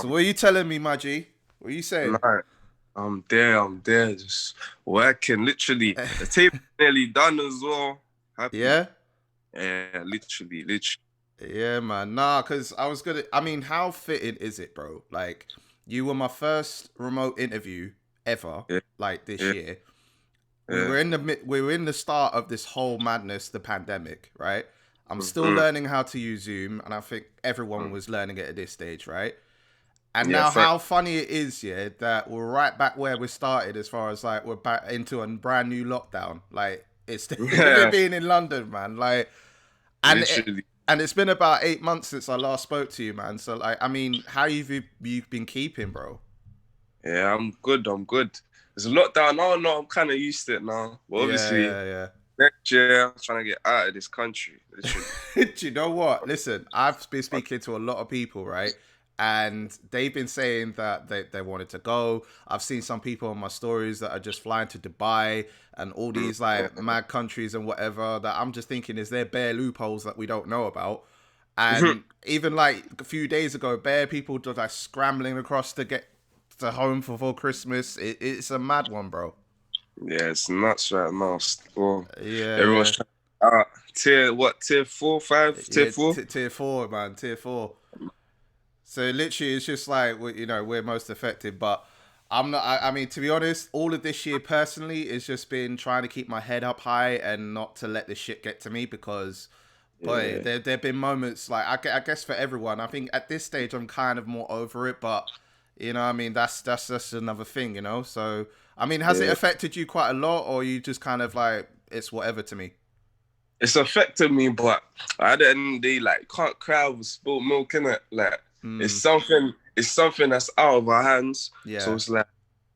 So what are you telling me, Maji? What are you saying? Nah, I'm there, just working. Literally, the tape nearly done as well. Happy. Yeah? Yeah, literally. Yeah, man. Nah, because I was gonna. I mean, how fitting is it, bro? Like, you were my first remote interview ever, Yeah, like this yeah, year. We yeah. were in we were in the start of this whole madness, the pandemic, right? I'm still Mm, learning how to use Zoom, and I think everyone mm. was learning it at this stage, right? And Yeah, now, fact. how funny it is, yeah, that we're right back where we started, as far as like we're back into a brand new lockdown. Like it's Yeah, being in London, man. Like, and it, literally. and it's been about 8 months since I last spoke to you, man. So like, I mean, how you've been keeping, bro? Yeah, I'm good. I'm good. There's a lockdown. Oh no, I'm kind of used to it now. But obviously, Yeah, next year I'm trying to get out of this country. Literally. yeah. Do you know what? Listen, I've been speaking to a lot of people, right? And they've been saying that they wanted to go. I've seen some people on my stories that are just flying to Dubai and all these like mad countries and whatever, that I'm just thinking, is there bare loopholes that we don't know about? And even like a few days ago, bare people just like scrambling across to get to home for Christmas. It's a mad one, bro. Yeah, it's nuts right now. Well, Yeah, everyone's yeah. trying. Tier what? Tier four, five, tier Yeah, four. tier four, man, tier four. So literally, it's just like we're most affected. But I'm not. I mean, to be honest, all of this year personally has just been trying to keep my head up high and not to let the shit get to me, because, boy, Yeah, there've been moments like I guess for everyone. I think at this stage I'm kind of more over it, but I mean that's just another thing, So I mean, has it yeah. affected you quite a lot, or you just kind of like it's whatever to me? It's affected me, but at the end of the day, like, can't cry over spilled milk, innit? Like, it's Mm, something. It's something that's out of our hands. So yeah, it's like,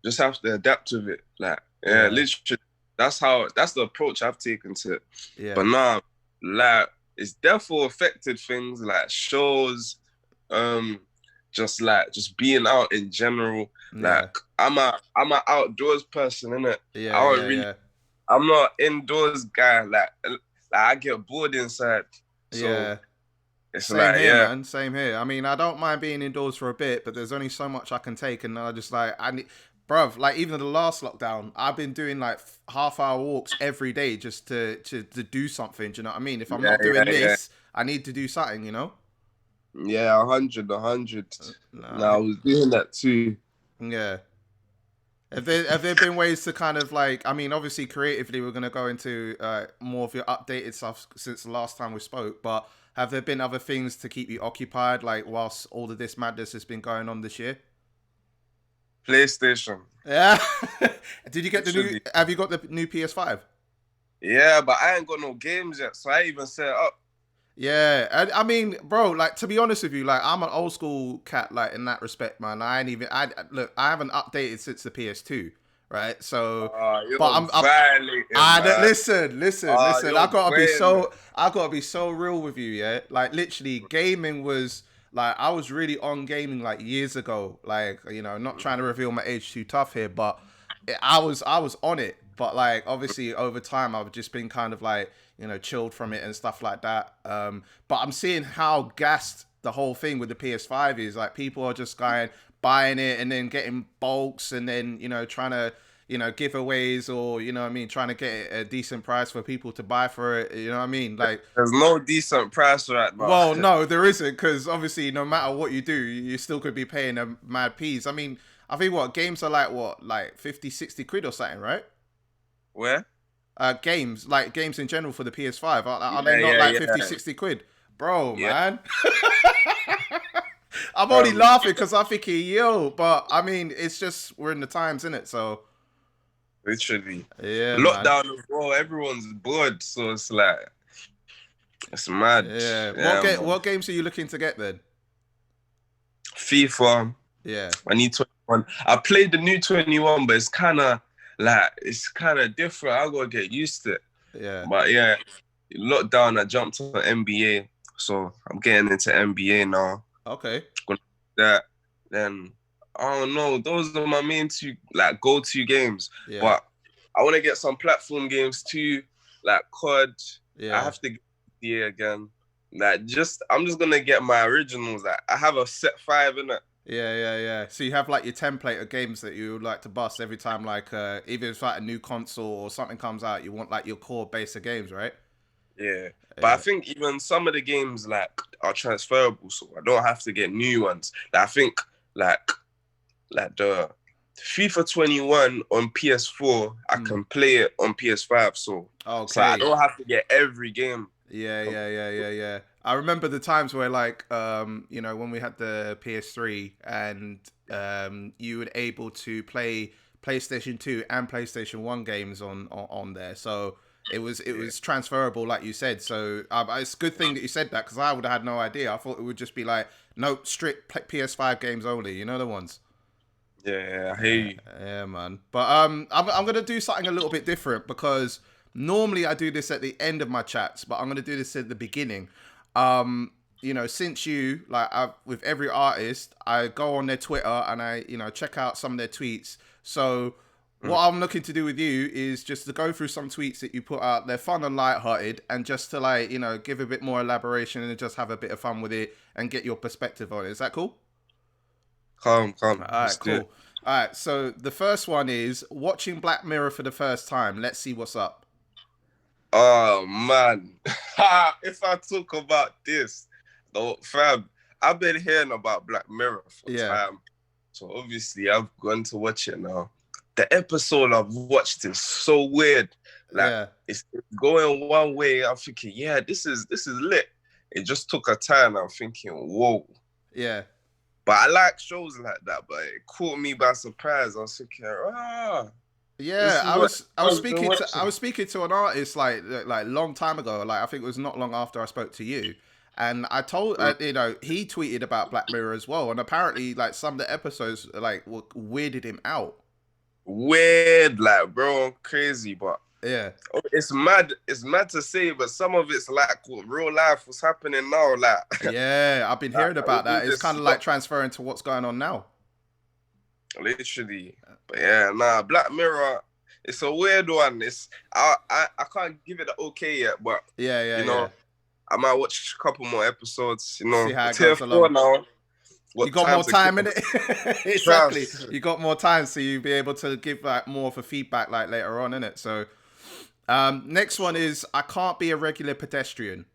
just have to adapt with it. Like, yeah, yeah, literally. That's the approach I've taken to it. But yeah, now, like, it's therefore affected things like shows, um, just being out in general. Like, yeah, I'm a outdoors person, innit? I yeah, don't yeah, really. yeah. I'm not indoors guy. Like I get bored inside. So Yeah. it's Same like, here, yeah, man. Same here. I mean, I don't mind being indoors for a bit, but there's only so much I can take, and I just like I need, bruv. Like even the last lockdown, I've been doing like half-hour walks every day just to do something. Do you know what I mean? If I'm yeah, not doing yeah. this, I need to do something. Yeah, 100. No, I Nah. was doing that too. Yeah. Have there been ways to kind of like, I mean, obviously creatively we're gonna go into more of your updated stuff since the last time we spoke, but have there been other things to keep you occupied, like whilst all of this madness has been going on this year? PlayStation. Yeah. Did you get the new? Literally. Have you got the new PS5? Yeah, but I ain't got no games yet, so I even set it up. Yeah, I mean, bro, like to be honest with you, like I'm an old school cat, like in that respect, man. I ain't even. I look, I haven't updated since the PS2, right? So, but You're violating, man. listen. You're playing. I gotta be so real with you, yeah. Like literally, gaming was like I was really on gaming like years ago. Like not trying to reveal my age too tough here, but I was on it. But like obviously over time, I've just been kind of like chilled from it and stuff like that. But I'm seeing how gassed the whole thing with the PS5 is. Like people are just going buying it and then getting bulks and then trying to giveaways, or what I mean, trying to get a decent price for people to buy for it. You know what I mean? Like, There's no decent price right now. well, no, there isn't, because obviously no matter what you do, you still could be paying a mad peas. I mean, I think what games are like, what, like 50, 60 quid or something, right? Where? Games, like games in general for the PS5, are they Yeah, not yeah, like 50, yeah, 60 quid? Bro, yeah. man. I'm only Um, laughing because I'm thinking, yo, but I mean, it's just, we're in the times, innit? So, literally. yeah, man. Lockdown as well. Everyone's bored, so it's like it's mad. Yeah. Yeah, man. What games are you looking to get then? FIFA. Yeah. I need 21. I played the new 21, but it's kind of different. I gotta get used to it. Yeah. But yeah, lockdown. I jumped on NBA, so I'm getting into NBA now. Okay. Gonna do that. Then I don't know. Those are my main two like go-to games. Yeah. But I want to get some platform games too, like COD. I Yeah. have to get the again. I'm just gonna get my originals. Like I have a set five in it. Yeah. So you have like your template of games that you would like to bust every time, like either it's like a new console or something comes out. You want like your core base of games, right? Yeah. But I Yeah. think even some of the games like are transferable, so I don't have to get new ones. Like, I think like the FIFA 21 on PS4, I Mm. can play it on PS5. So it's like I Okay. don't have to get every game. Yeah. I remember the times where like when we had the PS3 and you were able to play PlayStation 2 and PlayStation 1 games on there. So it was transferable like you said. So it's a good thing that you said that because I would have had no idea. I thought it would just be like no strict PS5 games only, you know the ones. Yeah, I hear Yeah, you. yeah, man. But I'm gonna do something a little bit different because normally I do this at the end of my chats, but I'm gonna do this at the beginning. Since you like with every artist, I go on their Twitter and I check out some of their tweets. So what I'm looking to do with you is just to go through some tweets that you put out. They're fun and light-hearted, and just to like give a bit more elaboration and just have a bit of fun with it and get your perspective on it. Is that cool? All Calm. right, Let's do it. cool. All right, so the first one is watching Black Mirror for the first time. Let's see what's up. Oh man. If I talk about this, though, fam, I've been hearing about Black Mirror for Yeah, time. So obviously I've gone to watch it now. The episode I've watched is so weird. Like yeah, it's going one way. I'm thinking, yeah, this is lit. It just took a turn. I'm thinking, whoa. yeah, But I like shows like that, but it caught me by surprise. I was thinking, yeah. this is I what was I was I've been speaking to I watching. was speaking to an artist like long time ago. Like I think it was not long after I spoke to you, and I told he tweeted about Black Mirror as well, and apparently like some of the episodes like weirded him out. Weird, like, bro, crazy, but Yeah, it's mad. It's mad to say, but some of it's like what real life was happening now. Like, yeah. I've been hearing with about all that. It's this kind of like stuff, transferring to what's going on now. literally. But yeah, nah, Black Mirror. It's a weird one. I can't give it an okay yet, but Yeah, you yeah. know, I might watch a couple more episodes. See how it It's here goes for along. now. You Got got time more to time in kill. it. Exactly. Trust. You got more time, so you be able to give like more of a feedback like later on in it. So, next one is I can't be a regular pedestrian.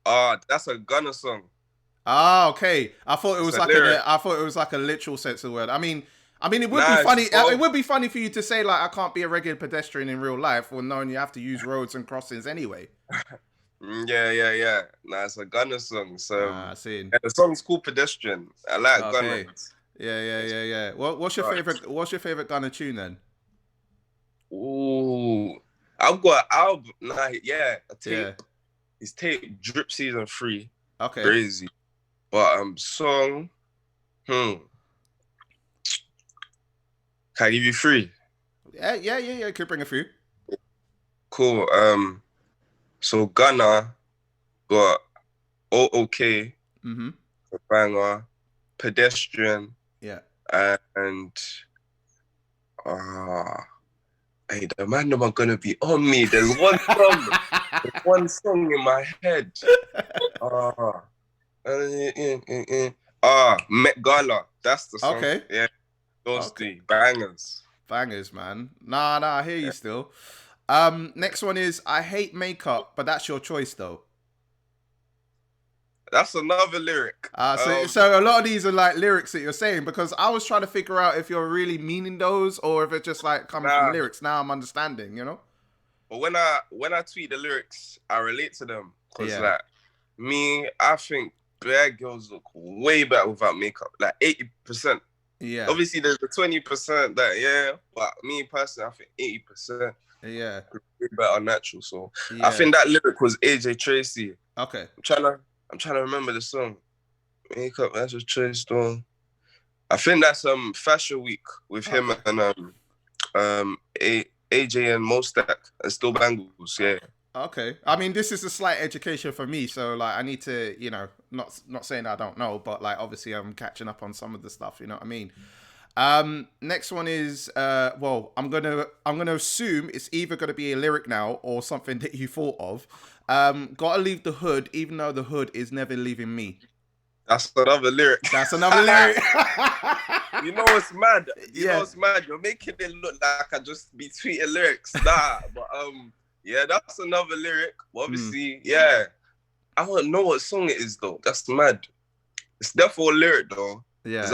That's a Gunner song. Ah, okay. I thought it It's was a like lyric. a literal sense of the word. I mean, it would be Nice, funny. It bro. would be funny for you to say like I can't be a regular pedestrian in real life, well, knowing you have to use roads and crossings anyway. Yeah. Nah, it's a Gunner song. So Ah, I see. yeah, the song's called Pedestrian. I like Gunner. Okay. Yeah. What's your Right. favorite? What's your favorite Gunna tune then? Ooh. I've got an album. Nah, yeah, a Yeah. tape. His tape Drip Season 3. Okay. Crazy. But song. Hmm. Can I give you three? Yeah. Could bring a few. Cool. So Gunner got OOK, Mm-hmm. banger, Pedestrian, Yeah. and hey, the man them are gonna be on me. There's one song in my head. Met Gala. That's the song. Okay. Yeah, those Okay. three bangers. Bangers, man. Nah, I hear you Yeah. still. Next one is I hate makeup, but that's your choice though. That's another lyric. So a lot of these are like lyrics that you're saying because I was trying to figure out if you're really meaning those or if it's just like coming from Nah, lyrics. Now I'm understanding. but when I tweet the lyrics, I relate to them because Yeah. like me, I think bad girls look way better without makeup, like 80%. Yeah. Obviously, there's the 20% that but me personally, I think 80% Yeah. way better natural. So Yeah. I think that lyric was AJ Tracy. Okay. I'm trying to remember the song. Makeup, that's a Trace though. I think that's Fashion Week with him Okay. and AJ and Mostak and Still Bangles. Yeah. Okay. I mean, this is a slight education for me, so like I need to, not saying I don't know, but like obviously I'm catching up on some of the stuff, you know what I mean? Next one is I'm gonna assume it's either gonna be a lyric now or something that you thought of. Gotta leave the hood, even though the hood is never leaving me. That's another lyric. That's another lyric. You know what's mad? You know Yeah. what's mad? You're making it look like I just be tweeting lyrics. Nah, but yeah, that's another lyric. Obviously, yeah. I don't know what song it is though. That's mad. It's definitely a lyric though. Cause Yeah.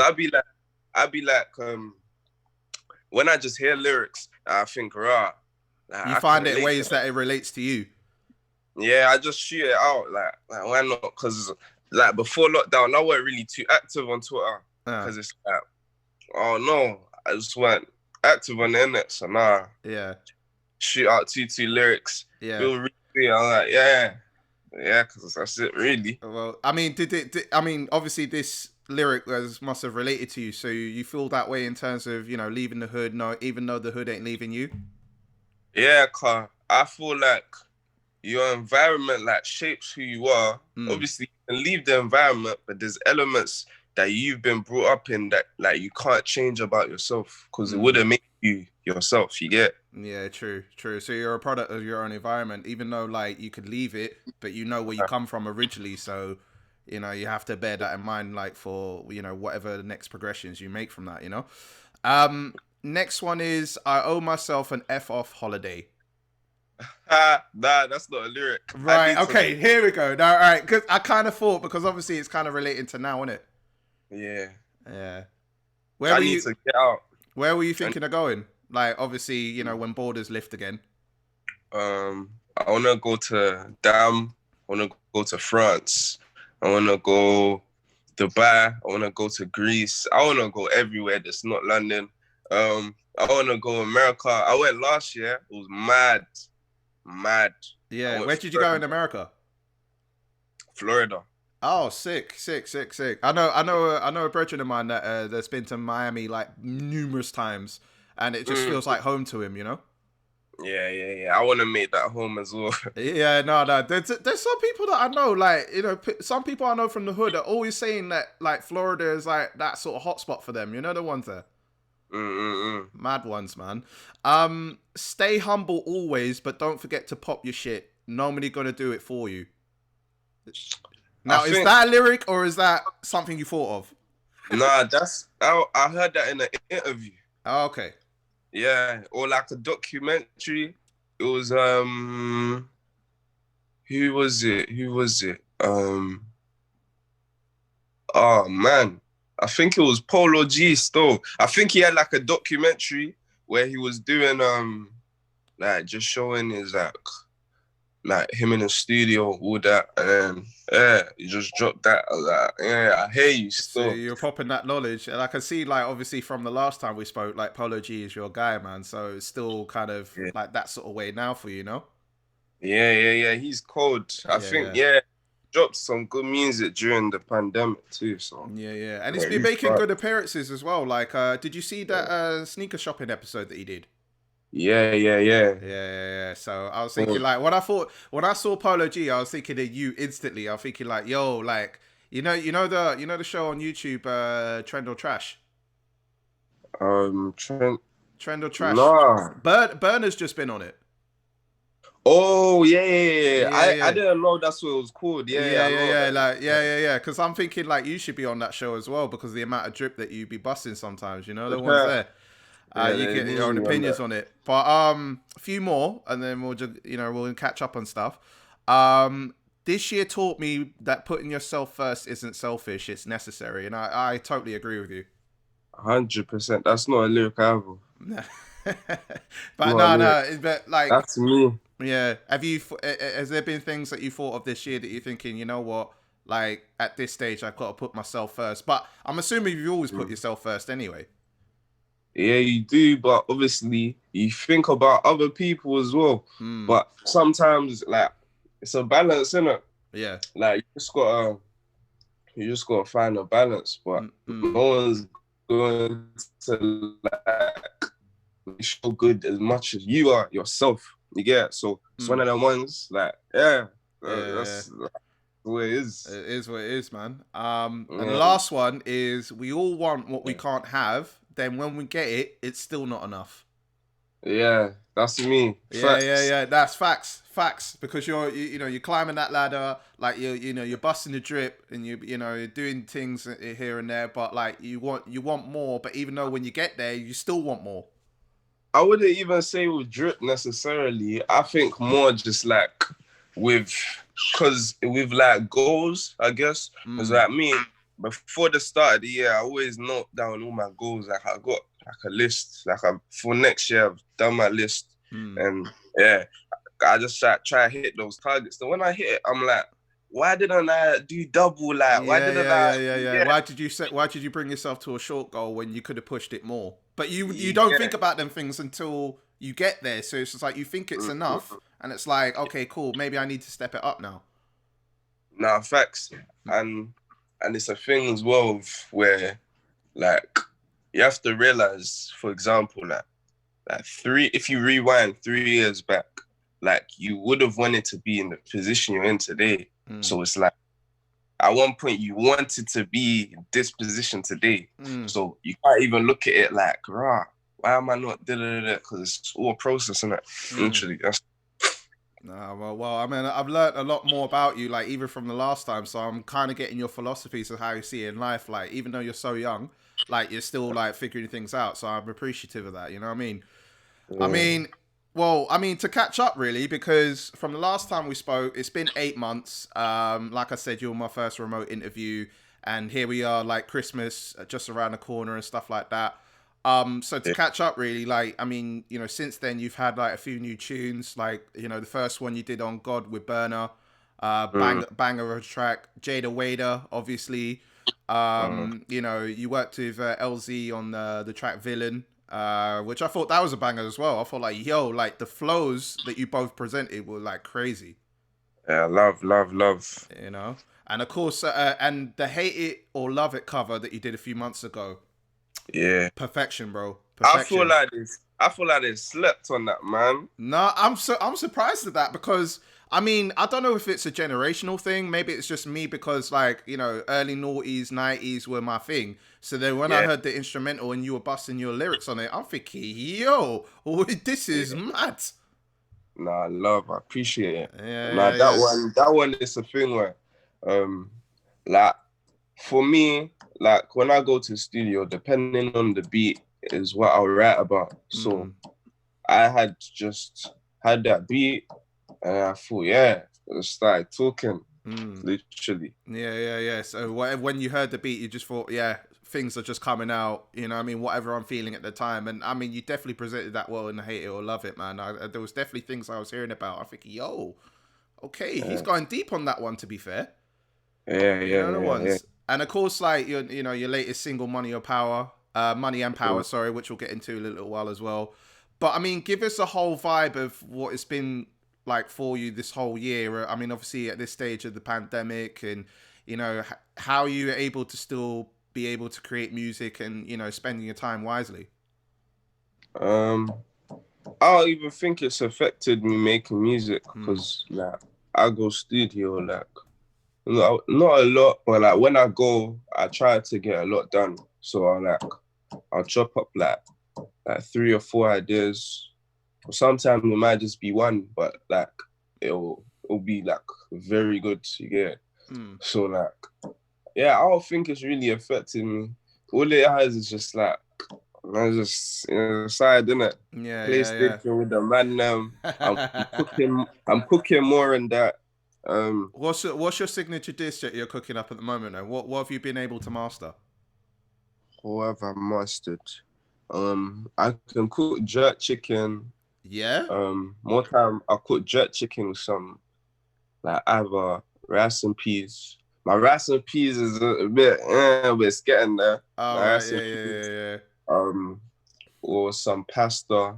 I'd be like, when I just hear lyrics, I think, rah. Like, You I find can it relate ways to that it relates to you. Yeah, I just shoot it out. Like why not? Cause like before lockdown, I wasn't really too active on Twitter. Cause it's like, oh no, I just weren't active on the internet. So nah, Yeah. shoot out two lyrics. Yeah. Feel really, I'm like, yeah, cause that's it really. Well, I mean, I mean, obviously this lyric must have related to you, so you feel that way in terms of, you know, leaving the hood, no, even though the hood ain't leaving you? Yeah, cause I feel like your environment like shapes who you are. Obviously, you can leave the environment, but there's elements that you've been brought up in that like you can't change about yourself because it wouldn't make you yourself. You get? Yeah, true. So you're a product of your own environment, even though like you could leave it, but you know where you come from originally. So, you know, you have to bear that in mind, like for, you know, whatever the next progressions you make from that, you know? Next one is, I owe myself an F off holiday. Nah, that's not a lyric. Right, okay, here we go. Now, all right, because I kind of thought, because obviously it's kind of relating to now, isn't it? Yeah. Where need to get out. Where were you thinking of going? Like, obviously, you know, when borders lift again. I want to go to Dam. I want to go to France. I want to go Dubai. I want to go to Greece. I want to go everywhere that's not London. I want to go America. I went last year. It was mad. Yeah, where did you go in America? Florida. Oh, sick. I know a brethren of mine that that's been to Miami like numerous times, and it just feels like home to him, you know. Yeah. I want to make that home as well. Yeah, no. There's some people that I know, like, you know, some people I know from the hood are always saying that like Florida is like that sort of hotspot for them. You know, the ones there. Mad ones, man. Stay humble always, but don't forget to pop your shit. Nobody gonna do it for you. Now, is that a lyric or is that something you thought of? Nah, I heard that in an interview. Oh, okay. Yeah, or like a documentary. It was who was it? Oh man. I think it was Polo G still. I think he had like a documentary where he was doing like just showing his like him in the studio, all that, and then he just dropped that. I was like, yeah, I hear you still. So you're popping that knowledge, and I can see like obviously from the last time we spoke, like Polo G is your guy, man. So it's still kind of like that sort of way now for you, know? Yeah. He's cold. I think dropped some good music during the pandemic too. So yeah, and he's been making good appearances as well. Like, did you see that sneaker shopping episode that he did? Yeah. So I was thinking, like, when I saw Polo G, I was thinking of you instantly. I was thinking, like, yo, like, you know the show on YouTube, Trend or Trash. Trend or Trash. Nah. Burner's just been on it. Oh yeah. I didn't know that's what it was called. Yeah. Because I'm thinking like you should be on that show as well because of the amount of drip that you be busting sometimes. You know the ones there. You get your own opinions on it. But a few more, and then we'll just we'll catch up on stuff. This year taught me that putting yourself first isn't selfish; it's necessary, and I totally agree with you. 100%. That's not a lyric album. But no, but like that's me. Yeah. Has there been things that you thought of this year that you're thinking, you know what, like at this stage I've got to put myself first? But I'm assuming you always put yourself first anyway. Yeah, you do, but obviously you think about other people as well. But sometimes like it's a balance, innit? Yeah. Like you just gotta find a balance, but no one's going to like show good as much as you are yourself. You get it? So it's one of them ones like that's the way it is. It is what it is, man. And the last one is we all want what we can't have. Then when we get it, it's still not enough. Yeah, that's me. Facts. Yeah. That's facts. Because you're climbing that ladder, like you're busting the drip, and you're doing things here and there. But like you want more. But even though when you get there, you still want more. I wouldn't even say with drip necessarily. I think more just like with, cause with like goals, I guess. Cause Mm. like me, before the start of the year, I always note down all my goals. Like I got like a list. Like for next year, I've done my list, Mm. and yeah, I just try to hit those targets. So when I hit it, I'm like, why didn't I do double? Like, why didn't I? Yeah. Yeah, Why did you bring yourself to a short goal when you could have pushed it more? But you don't yeah. think about them things until you get there. So it's just like you think it's enough, and it's like, okay, cool, maybe I need to step it up now. Nah, facts. And it's a thing as well where like you have to realize, for example, like if you rewind 3 years back, like you would have wanted to be in the position you're in today. Mm. So it's like at one point you wanted to be in this position today. Mm. So you can't even look at it like, rah, why am I not because it's all a process, isn't it? Literally. That's Nah, well, I mean, I've learned a lot more about you, like even from the last time. So I'm kind of getting your philosophies of how you see it in life. Like even though you're so young, like you're still like figuring things out. So I'm appreciative of that. You know what I mean? I yeah. mean, well, I mean to catch up really, because from the last time we spoke, it's been 8 months. Like I said, you were my first remote interview, and here we are, like Christmas just around the corner and stuff like that. So to catch up really, like, I mean, since then you've had like a few new tunes, like, the first one you did on God with Burner, banger of a track, Jayda Wayda, obviously. You worked with LZ on the track Villain, which I thought that was a banger as well. I thought like, yo, like the flows that you both presented were like crazy, Yeah, love. you know? And of course, and the Hate It or Love It cover that you did a few months ago, Yeah. perfection, bro, I feel perfection. like they slept on that, man. No, I'm surprised at that because I mean I don't know if it's a generational thing. Maybe it's just me because like early noughties, 90s were my thing. So then when I Yeah. heard the instrumental and you were busting your lyrics on it, I'm thinking, yo, this is Yeah. mad. Nah, love, I appreciate it. Nah, Yeah. that one is a thing where, um, like for me, like when I go to the studio, depending on the beat is what I'll write about. So Mm, I had just had that beat, and I thought, yeah, I started talking, mm. literally. Yeah. So when you heard the beat, you just thought, yeah, things are just coming out. You know, what I mean, whatever I'm feeling at the time, and I mean, you definitely presented that well in the Hate It or Love It, man. There was definitely things I was hearing about. I think, yo, okay, he's Yeah, going deep on that one. To be fair, the yeah. ones, and of course, like your latest single, Money and Power, sorry, which we'll get into in a little while as well. But I mean, give us a whole vibe of what it's been like for you this whole year. I mean, obviously at this stage of the pandemic, and how you were able to still be able to create music and spending your time wisely. Um, I don't even think it's affected me making music Hmm. because like I go studio like not a lot, but like when I go, I try to get a lot done. So I'll chop up like 3 or 4 ideas. Sometimes it might just be one, but like it'll be like very good. You get it? Hmm. So like yeah, I don't think it's really affecting me. All it has is just like I just inside, innit? Yeah. PlayStation with the man. I'm cooking more than that. What's your signature dish that you're cooking up at the moment? And what have you been able to master? What have I mastered? I can cook jerk chicken. Yeah. More time I cook jerk chicken with some like either rice and peas. My rice and peas is a bit it's getting there. All My right. rice and peas. Yeah. Um, or some pasta.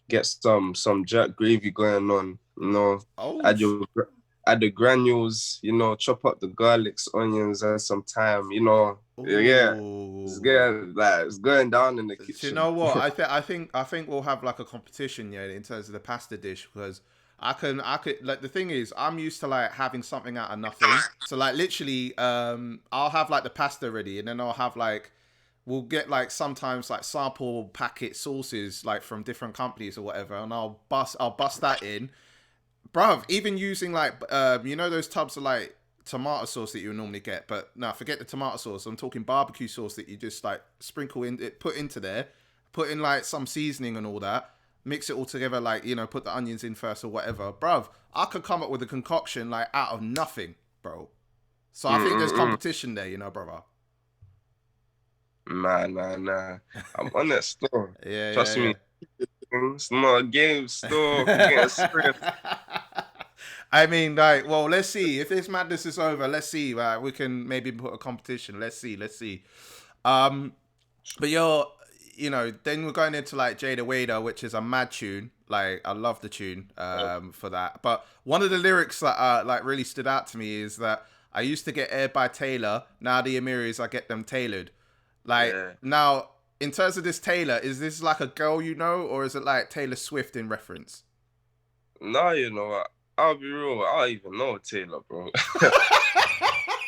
Get some jerk gravy going on. Oh. Add your add the granules. Chop up the garlics, onions, and some thyme. Yeah, Ooh. it's going down in the Do you kitchen. know what? I think we'll have like a competition, yeah, in terms of the pasta dish because I could like the thing is I'm used to like having something out of nothing. So like literally, I'll have like the pasta ready and then I'll have like will get like sometimes like sample packet sauces like from different companies or whatever, and I'll bust that in, bruv. Even using like you know those tubs of like tomato sauce that you would normally get, but no, forget the tomato sauce. I'm talking barbecue sauce that you just like sprinkle in, it put into there, put in like some seasoning and all that, mix it all together, like, you know, put the onions in first or whatever, bruv. I could come up with a concoction like out of nothing, bro. So I think there's competition there, you know, brother. Nah. I'm on that store. Yeah, Trust yeah, me. It's not a game store. I'm getting serious. yeah. I mean, like, well, let's see if this madness is over. Let's see, we can maybe put a competition. Let's see. Um, but you know, then we're going into like Jayda Wayda, which is a mad tune. Like, I love the tune for that. But one of the lyrics that like really stood out to me is that I used to get aired by Taylor. Now the Amiris, I get them tailored. Like, now in terms of this Taylor, is this like a girl you know, or is it like Taylor Swift in reference? Nah, you know what? I'll be real. I don't even know Taylor, bro.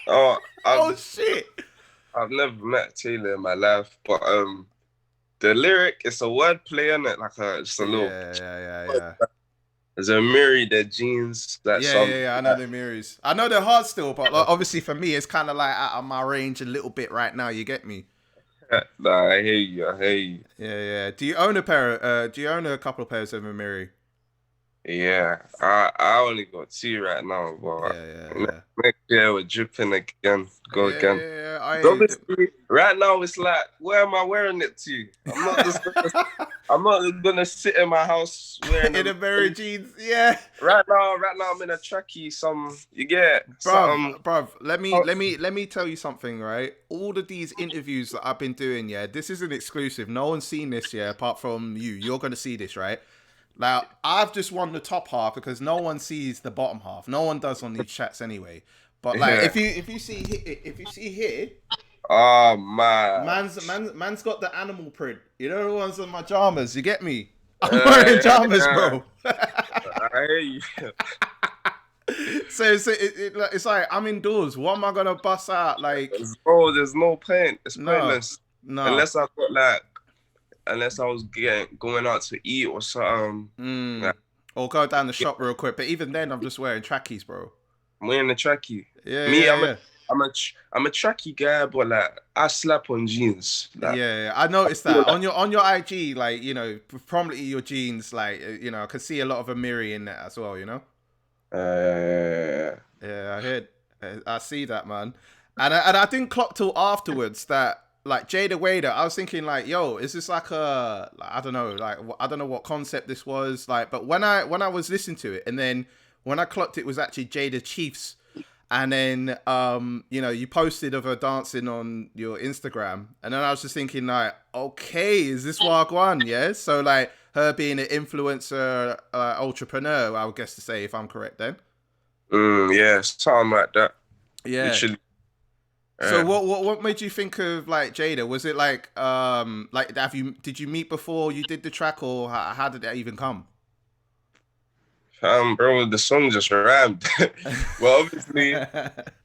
Oh, Oh shit! I've never met Taylor in my life, but the lyric, it's a wordplay in it, like just a little. Yeah. There's a Miri, their jeans, that song. Yeah. I know the Amiris. I know they're hard still, but like, obviously for me, it's kind of like out of my range a little bit right now. You get me? Nah, I hear you. Yeah. Do you own a pair? Do you own a couple of pairs of Amiri? Yeah, I only got two right now, but Yeah. next year we're dripping again. Go again. Yeah. Obviously, right now it's like, where am I wearing it to? I'm not gonna sit in my house wearing in a Mary jeans. Yeah. Right now I'm in a trackie. You get, bruv. Let me tell you something, right? All of these interviews that I've been doing, yeah, this is an exclusive. No one's seen this, yeah, apart from you. You're gonna see this, right? Now, I've just won the top half because no one sees the bottom half. No one does on these chats anyway. But like, if you see here, oh man, man's got the animal print. You know the ones on my pajamas. You get me? I'm wearing pajamas, bro. I hear you. So it's like I'm indoors. What am I gonna bust out? Like, there's no point. It's pointless. No. Unless I was going out to eat or something. Or go down the shop real quick. But even then, I'm just wearing trackies, bro. I'm wearing a trackie. I'm a trackie guy, but like I slap on jeans. Like, I noticed that on your IG, like, you know, prominently your jeans, like, you know, I can see a lot of Amiri in that as well, you know. Yeah, I see that, man, and I didn't clock till afterwards that. Like Jayda Wayda, I was thinking like, yo, is this like I don't know, like I don't know what concept this was, like, but when I was listening to it, and then when I clocked it was actually Jada Chiefs, and then you know, you posted of her dancing on your Instagram, and then I was just thinking like, okay, is this Wagwan? Yeah, so like her being an influencer, entrepreneur, I would guess to say, if I'm correct then. Yeah, something like that. Yeah. Literally. So what made you think of like Jada? Was it like did you meet before you did the track, or how did that even come? Bro, the song just rhymed. Well, obviously,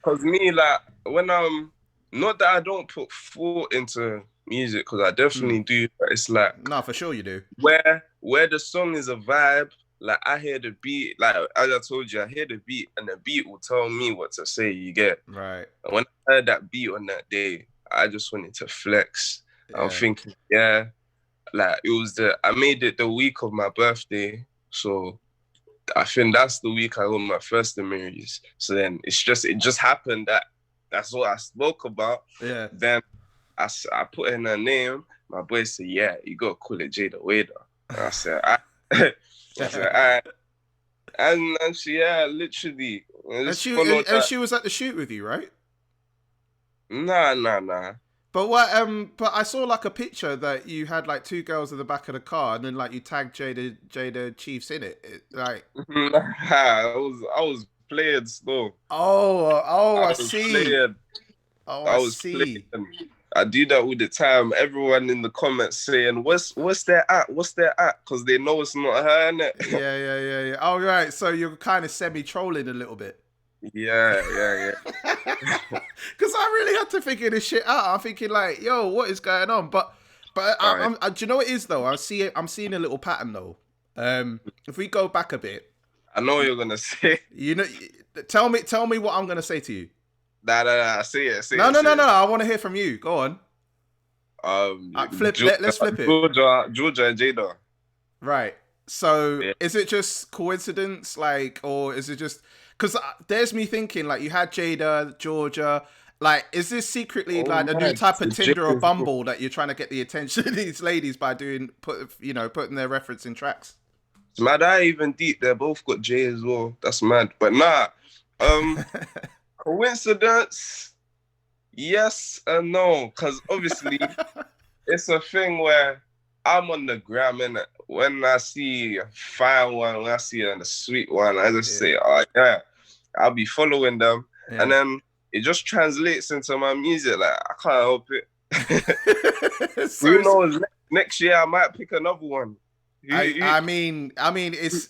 cause me, like, when not that I don't put thought into music, cause I definitely do, but it's like, no, for sure you do. Where the song is a vibe. Like, I hear the beat, like, as I told you, I hear the beat, and the beat will tell me what to say, you get? Right. And when I heard that beat on that day, I just wanted to flex. Yeah. I'm thinking, like, I made it the week of my birthday, so I think that's the week I got my first Amiris. So then it just happened that's what I spoke about. Yeah. Then I put in her name, my boy said, yeah, you gotta call it Jayda Wayda. And I said, and she, literally. And she was at the shoot with you, right? Nah. But but I saw like a picture that you had like two girls at the back of the car, and then like you tagged Jada Chiefs in it. Like, I was playing still. I see. I see. Playing. I do that all the time. Everyone in the comments saying, what's their at? What's their at? Because they know it's not her, innit? Yeah. Oh, right. So you're kind of semi-trolling a little bit. Yeah. Because I really had to figure this shit out. I'm thinking like, yo, what is going on? But All right. do you know what it is though? I'm seeing a little pattern though. If we go back a bit, I know what you're gonna say. you know, tell me what I'm gonna say to you. Nah. Say it. No, no, no, no. I want to hear from you. Go on. Georgia, Let's flip it. Georgia and Jayda. Right. So Yeah. is it just coincidence, like, or is it just because there's me thinking like you had Jada, Georgia. Like, is this secretly Oh like a new man, type of so Tinder or Jayda's good. Bumble that you're trying to get the attention of these ladies by putting their reference in tracks? It's mad. I even deep. They both got J as well. That's mad. But nah. Um, Coincidence? Yes and no. Because obviously it's a thing where I'm on the gram and when I see a fine one, when I see a sweet one, I just Yeah, say, oh yeah, I'll be following them. And yeah. then it just translates into my music. Like I can't help it. So Who knows? Next year I might pick another one.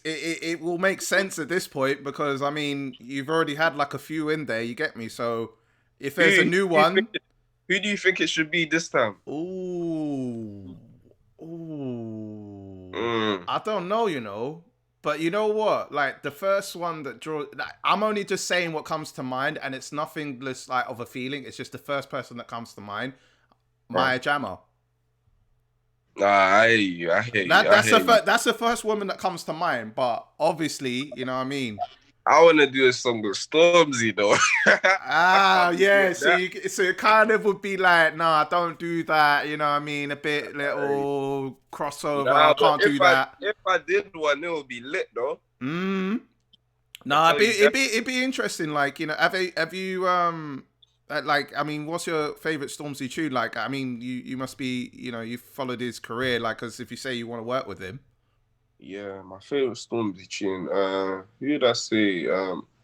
it will make sense at this point because I mean you've already had like a few in there. You get me? So if Who, there's a who, new do you think, one, who do you think it should be this time? ooh, ooh, Mm. I don't know, but you know what? Like the first one that draw, like, I'm only just saying what comes to mind, and it's nothing less like of a feeling. It's just the first person that comes to mind. Right. Maya Jama. Nah, I hear you. That's the first woman that comes to mind. But obviously, you know what I mean. I want to do a song with Stormzy though. I Ah, can't be yeah. doing So that. so it kind of would be like, nah, don't do that. You know what I mean? A bit Like, little crossover. nah, but Can't do that. if I did one, it would be lit though. Mm. I Nah, tell you that. it'd be interesting. Like, have you like, I mean, what's your favorite Stormzy tune? Like, I mean, you must be, you followed his career. Like, because if you say you want to work with him, Yeah, my favorite Stormzy tune. Who did I say?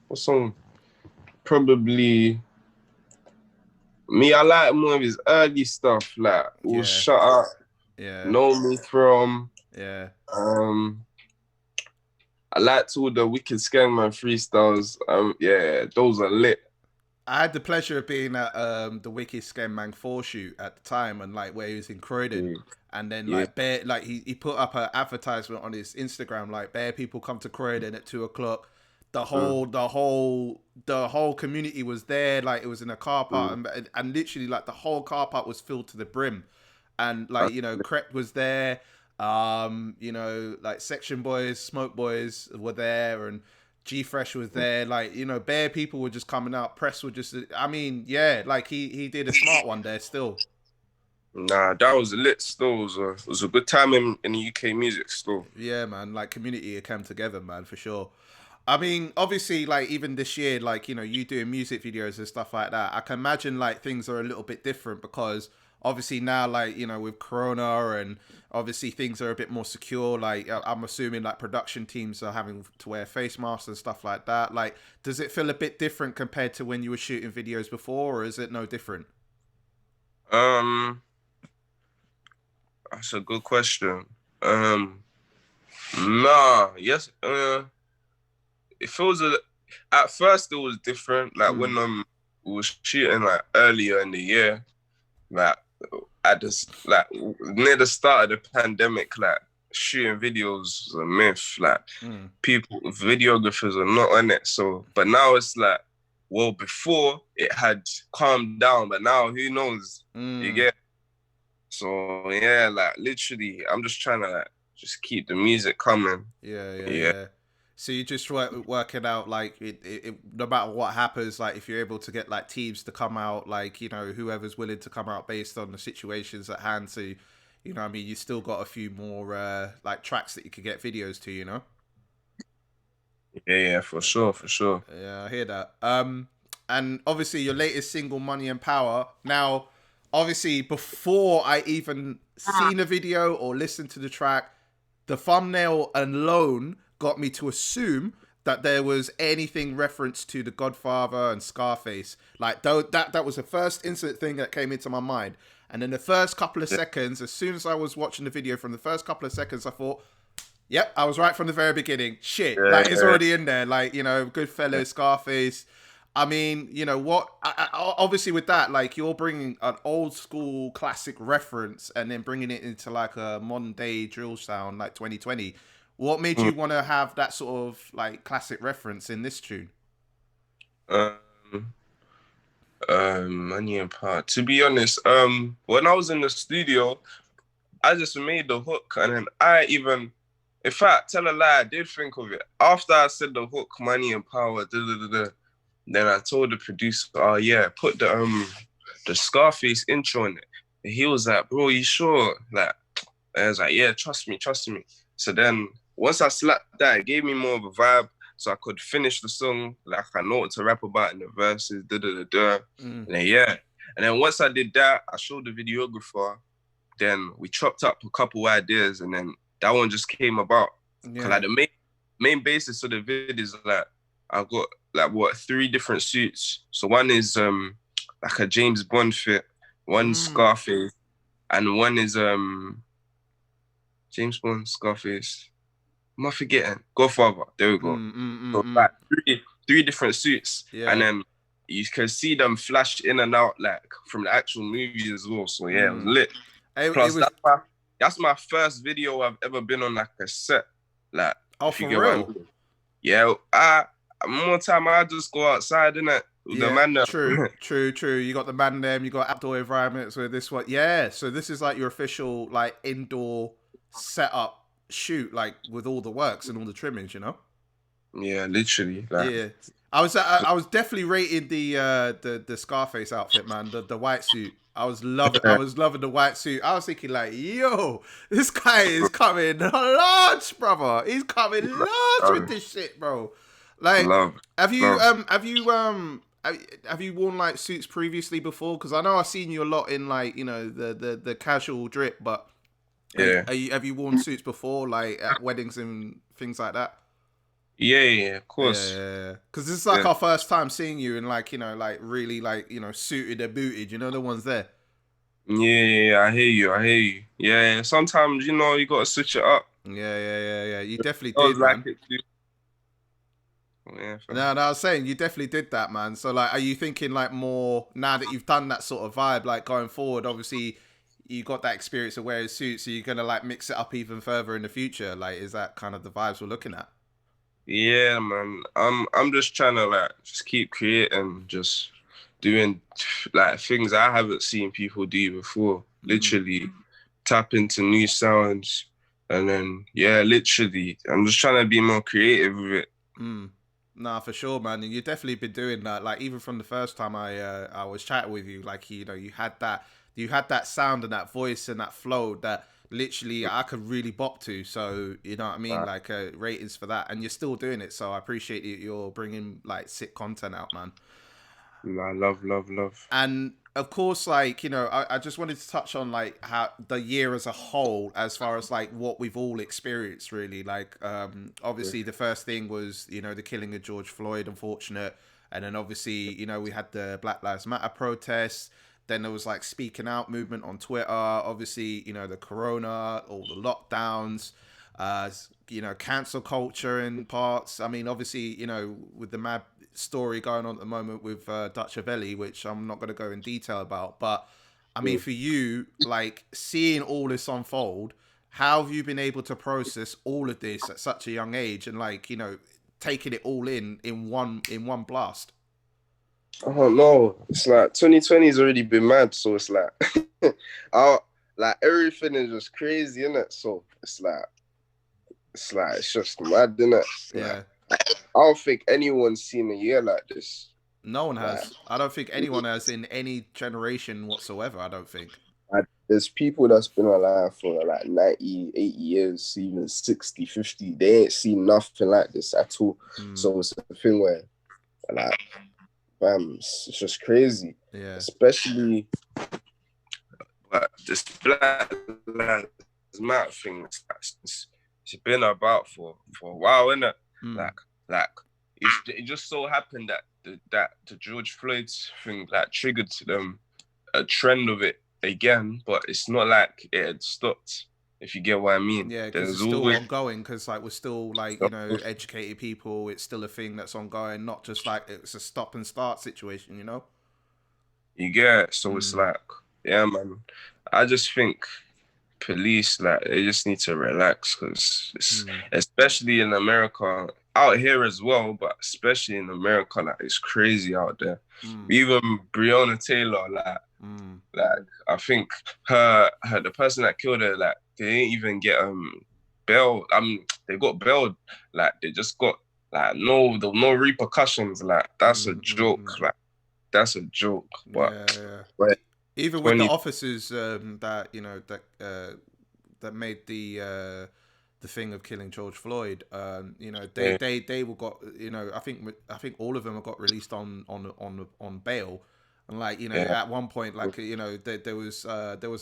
What song? Probably me. I like more of his early stuff. Like, "Will yeah, Shut Up," yeah, "Know Me From." yeah. Um, I liked all the Wicked Skangman freestyles. Yeah, those are lit. I had the pleasure of being at the Wicked Skem Man 4 shoot at the time and like where he was in Croydon. Yeah, And then yeah. like bear like he put up an advertisement on his Instagram like bare people come to Croydon at 2 o'clock. Mm, The whole community was there, like it was in a car park mm. and literally like the whole car park was filled to the brim. And like, Crep was there, like Section Boys, Smoke Boys were there and G Fresh was there, like bare people were just coming out. Press were just, I mean, yeah, like he did a smart one there still. Nah, that was lit still. It was a good time in the UK music still. Yeah, man, like community came together, man, for sure. I mean, obviously, like even this year, like you doing music videos and stuff like that. I can imagine like things are a little bit different because obviously now, like with Corona and obviously things are a bit more secure. Like I'm assuming like production teams are having to wear face masks and stuff like that. Like, does it feel a bit different compared to when you were shooting videos before, or is it no different? Um, that's a good question. Nah, yes, it feels at first it was different. Like Mm, when we was shooting like earlier in the year, like at this like near the start of the pandemic, like shooting videos was a myth. Like mm, people, videographers are not on it. So, but now it's like, well, before it had calmed down, but now who knows? You mm. get. So yeah, like literally, I'm just trying to like just keep the music coming. Yeah, yeah, Yeah. yeah. So you just working out like no matter what happens, like if you're able to get like teams to come out, like whoever's willing to come out based on the situations at hand. So I mean, you still got a few more like tracks that you could get videos to. Yeah, for sure, for sure. Yeah, I hear that. And obviously your latest single, Money and Power. Now, obviously, before I even seen a video or listened to the track, the thumbnail alone got me to assume that there was anything reference to the Godfather and Scarface. Like though that was the first instant thing that came into my mind. And in the first couple of seconds, as soon as I was watching the video, from the first couple of seconds, I thought, Yep, I was right from the very beginning. Shit, Yeah, like it's yeah. already in there. Like, you know, Goodfellas, Scarface. I mean, you know what? Obviously, with that, like you're bringing an old school classic reference and then bringing it into like a modern day drill sound, like 2020. What made Mm. you want to have that sort of like classic reference in this tune? Um, Money and Power. To be honest, when I was in the studio, I just made the hook, and then in fact, tell a lie, I did think of it after I said the hook, Money and Power. Da, da, da, da. Then I told the producer, "Oh yeah, put the Scarface intro in it." And he was like, "Bro, you sure?" Like, I was like, "Yeah, trust me, trust me." So then once I slapped that, it gave me more of a vibe, so I could finish the song. Like I know what to rap about in the verses. Da da da da. Mm. And then yeah, and then once I did that, I showed the videographer. Then we chopped up a couple ideas, and then that one just came about. Cause Yeah. like the main basis of the vid is like I've got like what 3 different suits. So one is like a James Bond fit, one's Mm. Scarface, and one is James Bond, Scarface. Am I forgetting? Godfather. There we go. Mm. Mm. Mm. So Mm. like three different suits, and Yeah. then you can see them flash in and out like from the actual movie as well. So yeah, it was Mm. lit. It Plus, was. that's my first video I've ever been on like a set. Like, Oh, if you for get what I real. mean. Yeah, more time I just go outside, innit? With the Yeah, man there. true, true, true. You got the man them, you got outdoor environments with this one. Yeah, so this is like your official like indoor setup shoot, like with all the works and all the trimmings, you know? Yeah, literally. Like, Yeah. I was definitely rating the Scarface outfit, man, the white suit. I was loving the white suit. I was thinking like, yo, this guy is coming large, brother. He's coming large with love, this shit, bro. Like, love, have you love. have you worn like suits previously before? Because I know I've seen you a lot in like, you know, the casual drip, but Yeah. have you worn suits before, like at weddings and things like that? Yeah, yeah, of course. Yeah, because this is like Yeah. our first time seeing you in like, you know, like really like, you know, suited and booted. You know, the ones there. Yeah, yeah, yeah, I hear you. I hear you. Yeah, sometimes, you got to switch it up. Yeah, yeah, yeah, yeah. You definitely I was did, like man. it too. Yeah, No, fam. no, I was saying you definitely did that, man. So like, are you thinking like more now that you've done that sort of vibe, like going forward? Obviously, you got that experience of wearing suits, so you're gonna like mix it up even further in the future. Like, is that kind of the vibes we're looking at? Yeah, man. I'm just trying to like just keep creating, just doing like things I haven't seen people do before. Mm. Literally tap into new sounds, and then yeah, literally, I'm just trying to be more creative with it. Mm. Nah, for sure, man. And you've definitely been doing that. Like even from the first time I was chatting with you, like you know, you had that sound and that voice and that flow that literally I could really bop to. So you know what I mean, Like, like ratings for that, and you're still doing it. So I appreciate you're bringing like sick content out, man. I love, love, love. And of course, like, you know, I just wanted to touch on like how the year as a whole, as far as like what we've all experienced, really. Like, obviously, the first thing was, you know, the killing of George Floyd, unfortunate. And then obviously, you know, we had the Black Lives Matter protests. Then there was like speaking out movement on Twitter. Obviously, you know, the corona, all the lockdowns, uh, you know, cancel culture in parts. I mean, obviously, you know, with the mad story going on at the moment with Dutch Avelli, which I'm not going to go in detail about. But I mean, for you, like seeing all this unfold, how have you been able to process all of this at such a young age and like, you know, taking it all in one blast? I don't know. It's like 2020's already been mad, so it's like, I like everything is just crazy, innit? So it's just mad, innit? Like, Yeah. I don't think anyone's seen a year like this. No one Like, has. I don't think anyone has in any generation whatsoever. I don't think. there's people that's been alive for like 90, 80 years, even 60, 50. They ain't seen nothing like this at all. Mm, So it's a thing where, like, fam, it's just crazy. yeah. Especially this Black Lives Matter thing. It's been about for a while, innit? Mm, Like it just so happened that the George Floyd's thing like triggered to them a trend of it again, but it's not like it had stopped. If you get what I mean. Yeah, because it's There's still always ongoing. Because like we're still like educated people. It's still a thing that's ongoing. Not just like it's a stop and start situation. You know. you get it. So it's Mm, like, yeah, man. I just think police, like, they just need to relax because it's, mm, especially in America, out here as well, but especially in America, like, it's crazy out there. mm, Even Breonna Taylor, mm, like I think the person that killed her, like, they didn't even get bail. They got bailed. Like, they just got like no repercussions. Like, that's a mm, mm, joke. mm. Like, that's a joke. Yeah, yeah. But Even with the 20, officers that that made the thing of killing George Floyd, yeah, they were got, I think all of them have got released on bail, and like yeah, at one point like there was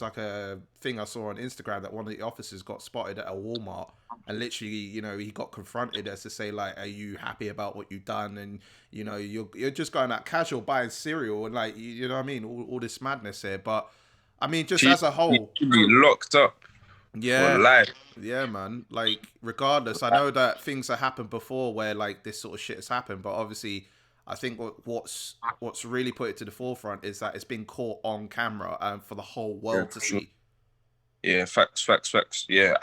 like a thing I saw on Instagram that one of the officers got spotted at a Walmart, and literally he got confronted as to say like, are you happy about what you've done? And you're just going out casual buying cereal and like you know what I mean, all this madness here. But I mean, just she as a she whole, should be locked up for yeah, life. yeah, man. Like, regardless, I know that things have happened before where like this sort of shit has happened, but obviously, I think what's really put it to the forefront is that it's been caught on camera and for the whole Yeah, world to for sure. see. Yeah, facts. Yeah,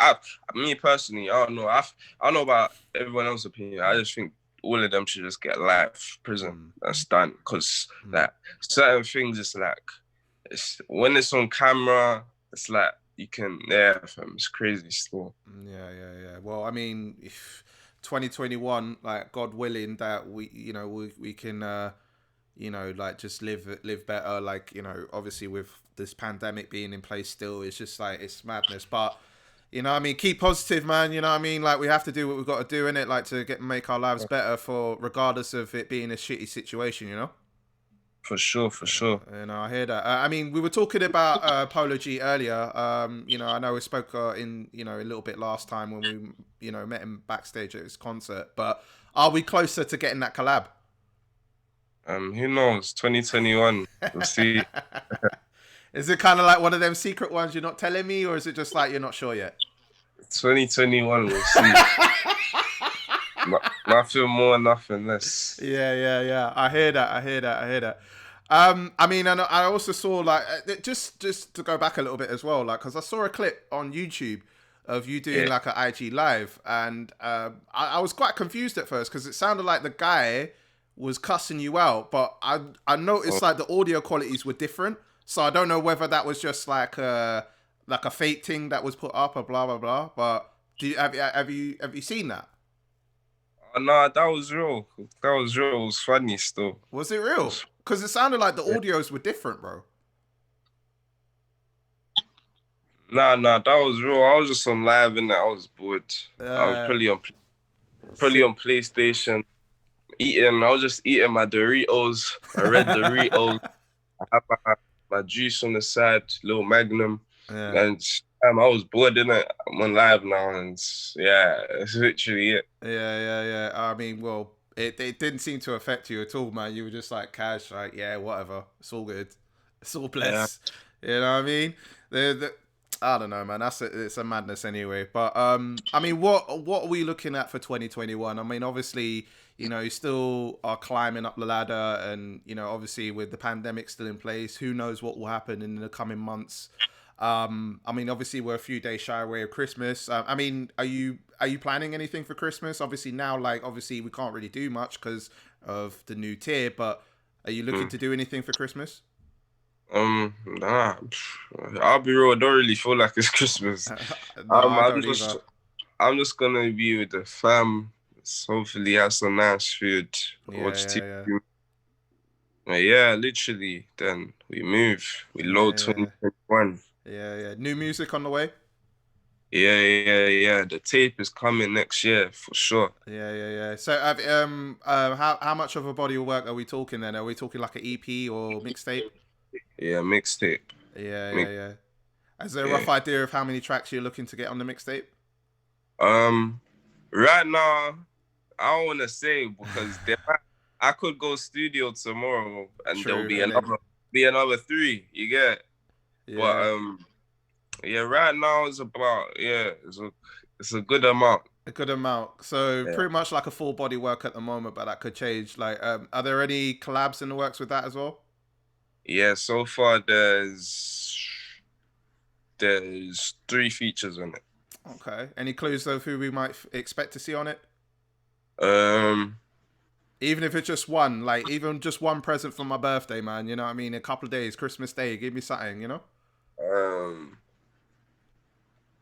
me personally, I don't know. I don't know about everyone else's opinion. I just think all of them should just get life prison. Mm, That's done. Cause mm. like certain things, it's like it's when it's on camera, it's like you can, yeah, fam, it's crazy still. Yeah, yeah, yeah. Well, I mean, if 2021, like God willing, that we can like just live better. Like obviously with this pandemic being in place still, it's just like it's madness. But what I mean, keep positive, man. You know what I mean? Like we have to do what we've got to do in it, like to make our lives better for regardless of it being a shitty situation. You know. For sure, for sure. And I hear that. I mean, we were talking about Polo G earlier. I know we spoke in a little bit last time when we met him backstage at his concert. But are we closer to getting that collab? Who knows? 2021. We'll see. Is it kind of like one of them secret ones you're not telling me, or is it just like you're not sure yet? 2021. We'll see. Nothing more, nothing less. Yeah. I hear that. I mean, and I also saw like just to go back a little bit as well, like because I saw a clip on YouTube of you doing Yeah. like an IG live, and I was quite confused at first because it sounded like the guy was cussing you out, but I noticed like the audio qualities were different, so I don't know whether that was just like a fake thing that was put up or blah blah blah. But have you seen that? Oh, nah, that was real. That was real. It was funny still. Was it It real? was, Because it sounded like the yeah. audios were different, bro. Nah, that was real. I was just on live and I was bored. I was Uh, probably on PlayStation eating. I was just eating my Doritos, my red Doritos. I had my juice on the side, little Magnum, yeah, and I was bored in it. I'm on live now, and yeah, it's literally it. yeah. I mean, well, it didn't seem to affect you at all, man. You were just like cash, like yeah, whatever. It's all good. It's all Yeah. blessed. You know what I mean? I don't know, man. It's a madness anyway. But I mean, what are we looking at for 2021? I mean, obviously, you still are climbing up the ladder, and obviously with the pandemic still in place, who knows what will happen in the coming months. I mean, obviously we're a few days shy away of Christmas. I mean, are you planning anything for Christmas? Obviously now, like obviously we can't really do much because of the new tier. But are you looking Mm. to do anything for Christmas? Nah. I'll be real. I don't really feel like it's Christmas. No, I I'm don't just, either. I'm just gonna be with the fam. Hopefully, have some nice food. Watch Yeah. TV. But yeah, literally. Then we move. We load Yeah. 2021. Yeah. New music on the way. Yeah. The tape is coming next year for sure. Yeah. So, how much of a body of work are we talking then? Are we talking like an EP or mixtape? Yeah, mixtape. Mix, Yeah. Is there a yeah. rough idea of how many tracks you're looking to get on the mixtape? Um, right now, I don't want to say because I could go studio tomorrow and there'll True, be and then another 3. You get, but yeah. Yeah, right now it's about it's a good amount. A good amount. So Yeah. pretty much like a full body work at the moment, but that could change. Like, are there any collabs in the works with that as well? Yeah, so far there's 3 features on it. Okay. Any clues of who we might expect to see on it? Um Even if it's just one, like even just one present for my birthday, man. You know what I mean? A couple of days, Christmas Day, give me something. You know? um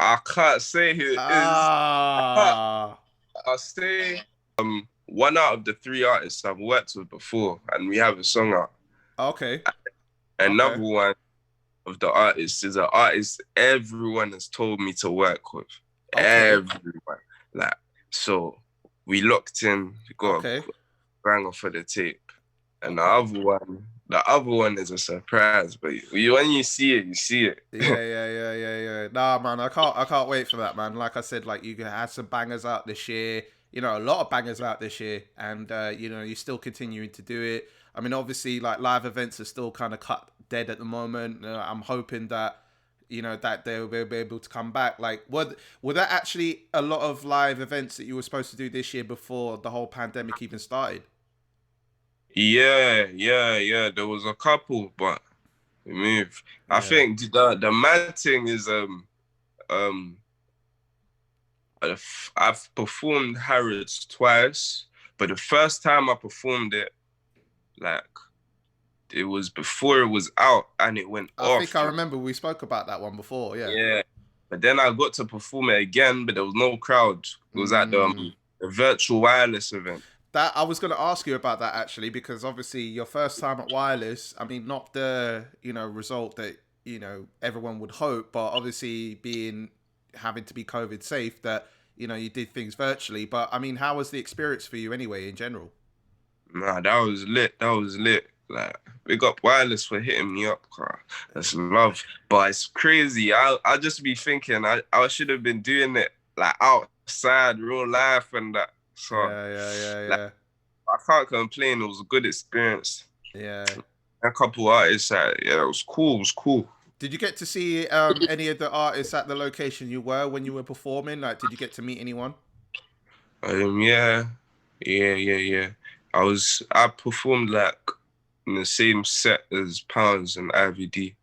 I can't say who it is. I can't Ah. I'll say one out of the 3 artists I've worked with before and we have a song out. Okay. Another Okay. one of the artists is an artist everyone has told me to work with. Okay. Everyone. Like, so we locked in, we got a Okay. banger for the tape. And Okay. the other one is a surprise, but when you see it, you see it. Yeah. Nah, man, I can't wait for that, man. Like I said, like you had some bangers out this year. You know, a lot of bangers out this year, and you know, you're still continuing to do it. I mean, obviously, like live events are still kind of cut dead at the moment. I'm hoping that you know that they'll be able to come back. Like, were that actually a lot of live events that you were supposed to do this year before the whole pandemic even started? Yeah. There was a couple, but we moved. I Yeah. think the mad thing is um I've performed Harrods twice, but the first time I performed it, like it was before it was out and it went I think off. I remember we spoke about that one before. Yeah. Yeah. But then I got to perform it again, but there was no crowd. It was at Mm. the virtual wireless event. That I was going to ask you about that actually, because obviously your first time at wireless. I mean, not the you know result that you know everyone would hope, but obviously being having to be COVID safe, that you know you did things virtually. But I mean, how was the experience for you anyway in general? Nah, that was lit. That was lit. Like, big up wireless for hitting me up, car. That's love. But it's crazy. I just be thinking I should have been doing it like outside, real life and that. So like Yeah. I can't complain. It was a good experience. Yeah. A couple artists, yeah, it was cool. It was cool. Did you get to see any of the artists at the location you were when you were performing? Like, did you get to meet anyone? Yeah, yeah. I performed like in the same set as Pounds and IVD. Do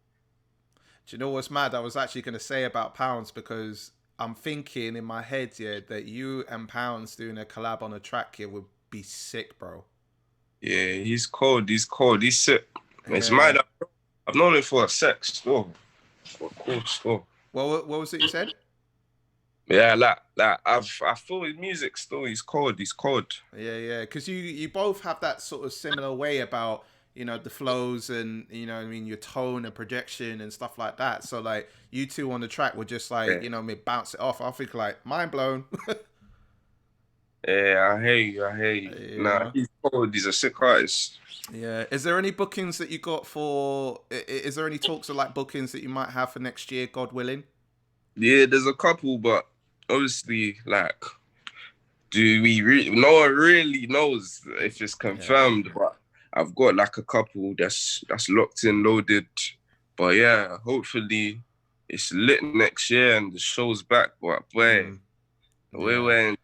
you know what's mad? I was actually going to say about Pounds because I'm thinking in my head, yeah, that you and Pounds doing a collab on a track here would be sick, bro. Yeah, he's cold. He's cold. He's sick. It's Yeah. mad. I've known him for a sec still. For cool still. Well, what was it you said? Yeah, I feel his music still. He's cold. He's cold. Yeah. Because you both have that sort of similar way about you know the flows and you know what I mean your tone and projection and stuff like that. So like you two on the track were just like Yeah, you know me bounce it off. I think like mind blown. yeah. I hear you. I hear you. You Nah, know. he's cold. He's a sick artist. Yeah. Is there any bookings that you got for? Is there any talks of like bookings that you might have for next year, God willing? Yeah, there's a couple, but obviously, like, no one really knows if it's Yeah. confirmed, but I've got like a couple that's locked in, loaded. But yeah, hopefully it's lit next year and the show's back. But boy, Mm, yeah. we're in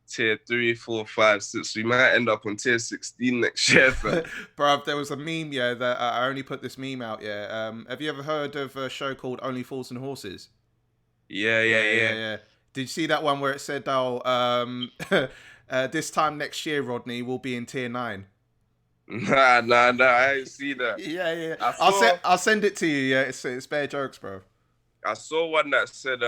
tier 3, 4, 5, 6. We might end up on tier 16 next year, fam. Bruv, there was a meme, yeah, that I only put this meme out, yeah. Have you ever heard of a show called Only Fools and Horses? Yeah. Did you see that one where it said, "Oh, this time next year, Rodney will be in tier 9." Nah. I ain't see that. Yeah. I saw I'll send it to you. Yeah, it's bare jokes, bro. I saw one that said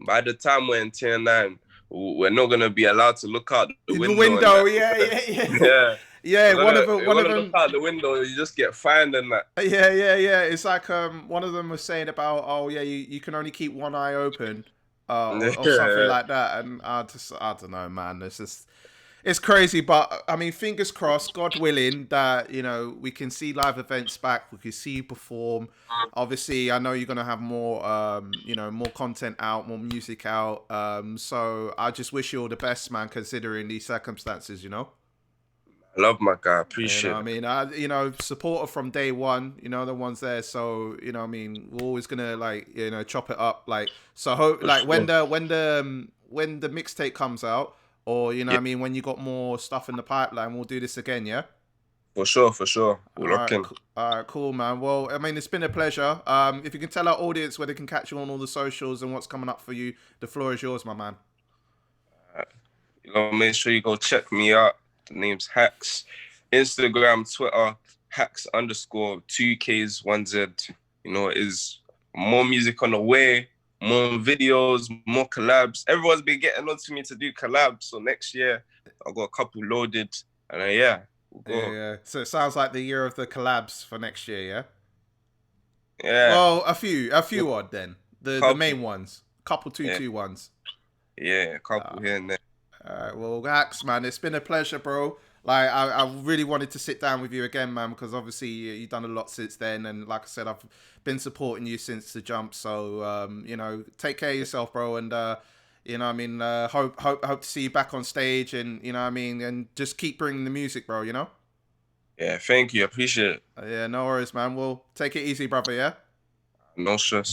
by the time we're in tier 9, we're not gonna be allowed to look out the In the window and window, that. yeah. Yeah. Yeah, You one of wanna look them. out the window, you just get fined and that. Yeah. It's like one of them was saying about, oh yeah, you can only keep one eye open, or something Yeah. like that, and I don't know, man. It's crazy, but I mean, fingers crossed, God willing, that you know we can see live events back. We can see you perform. Obviously, I know you're gonna have more, you know, more content out, more music out. So I just wish you all the best, man, considering these circumstances. You know. I love my guy. You know Appreciate what I it. mean? Supporter from day one, the ones there. So, you know what I mean? We're always gonna like, chop it up. Like, so hope For like when sure. the mixtape comes out, or you know what Yeah, I mean, when you got more stuff in the pipeline, we'll do this again, yeah? for sure, for sure. All We'll lock right, in. all right, cool, man. Well, I mean, it's been a pleasure. If you can tell our audience where they can catch you on all the socials and what's coming up for you, the floor is yours, my man. You know, make sure you go check me out. The name's Hakkz. Instagram, Twitter, Hakkz_2Ks1Z. You know, it is more music on the way, more videos, more collabs. Everyone's been getting on to me to do collabs. So next year, I've got a couple loaded. And yeah, we'll Yeah, go. yeah. So it sounds like the year of the collabs for next year, yeah. Yeah, Well, a few odd then. The couple. main ones, couple Yeah, 2-2-1s. yeah, a couple here and there. Well, Hakkz, man, it's been a pleasure, bro. Like, I really wanted to sit down with you again, man, because obviously you've done a lot since then, and like I said, I've been supporting you since the jump. So, take care of yourself, bro, and I mean, hope to see you back on stage, and you know, what I mean, and just keep bringing the music, bro. Yeah, thank you. Appreciate it. Yeah, no worries, man. Well, take it easy, brother. Yeah. No stress.